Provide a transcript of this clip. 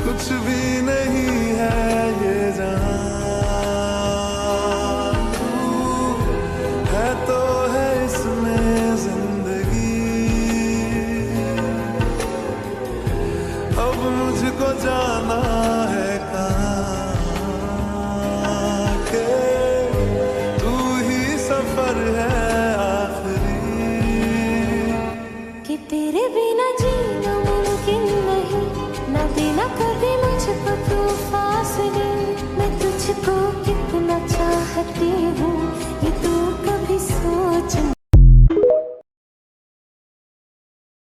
कुछ भी नहीं है ये जहां, तू है तो है इसमें जिंदगी। अब मुझको जाना